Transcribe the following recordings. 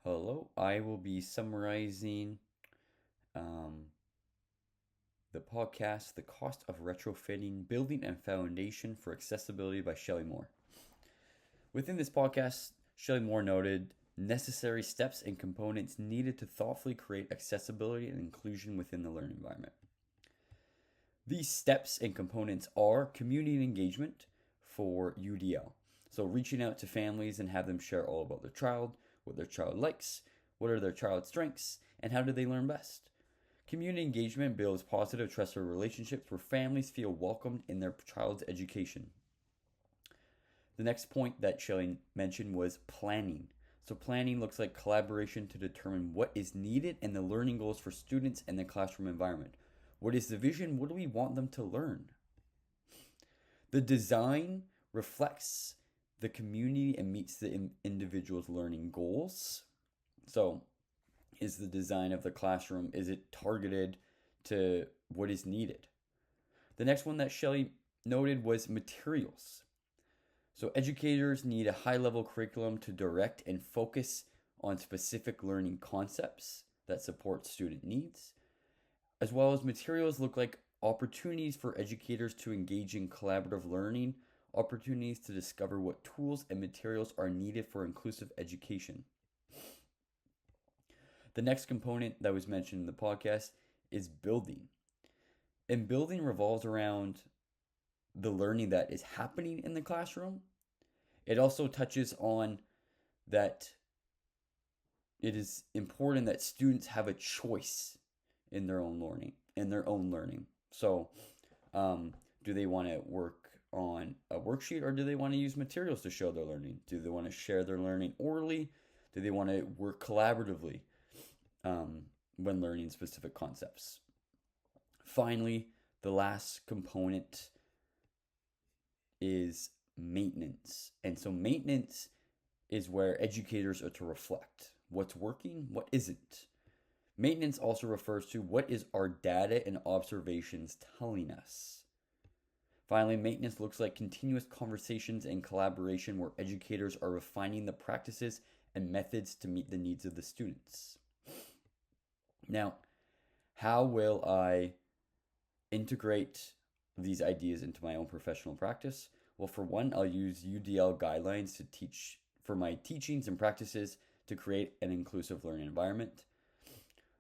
Hello, I will be summarizing um, the podcast, The Cost of Retrofitting, Building a Foundation for Accessibility by Shelley Moore. Within this podcast, Shelley Moore noted necessary steps and components needed to thoughtfully create accessibility and inclusion within the learning environment. These steps and components are community engagement for UDL. So reaching out to families and have them share all about their child, what their child likes, what are their child's strengths, and how do they learn best. Community engagement builds positive, trustful relationships where families feel welcomed in their child's education. The next point that Shelley mentioned was planning. So planning looks like collaboration to determine what is needed and the learning goals for students and the classroom environment. What is the vision? What do we want them to learn? The design reflects the community and meets the individual's learning goals. So, is the design of the classroom, is it targeted to what is needed? The next one that Shelley noted was materials. So, educators need a high level curriculum to direct and focus on specific learning concepts that support student needs, as well as materials look like opportunities for educators to engage in collaborative learning, opportunities to discover what tools and materials are needed for inclusive education. The next component that was mentioned in the podcast is building. And building revolves around the learning that is happening in the classroom. It also touches on that it is important that students have a choice in their own learning. So, do they want to work on a worksheet or do they want to use materials to show their learning? Do they want to share their learning orally? Do they want to work collaboratively when learning specific concepts? Finally, the last component is maintenance. And so maintenance is where educators are to reflect what's working, what isn't. Maintenance also refers to what is our data and observations telling us. Finally, maintenance looks like continuous conversations and collaboration where educators are refining the practices and methods to meet the needs of the students. Now, how will I integrate these ideas into my own professional practice? Well, for one, I'll use UDL guidelines to teach for my teachings and practices to create an inclusive learning environment.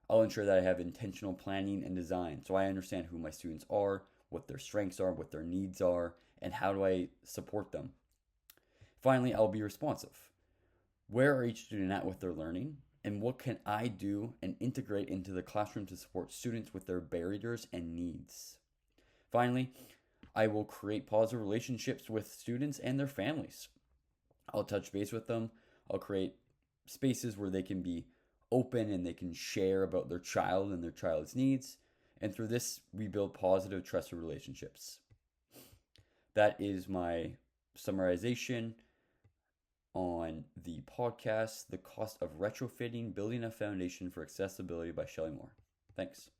I'll ensure that I have intentional planning and design so I understand who my students are, what their strengths are, what their needs are, and how do I support them. Finally, I'll be responsive. Where are each student at with their learning? And what can I do and integrate into the classroom to support students with their barriers and needs? Finally, I will create positive relationships with students and their families. I'll touch base with them. I'll create spaces where they can be open and they can share about their child and their child's needs. And through this, we build positive, trusted relationships. That is my summarization on the podcast, The Cost of Retrofitting, Building a Foundation for Accessibility by Shelley Moore. Thanks.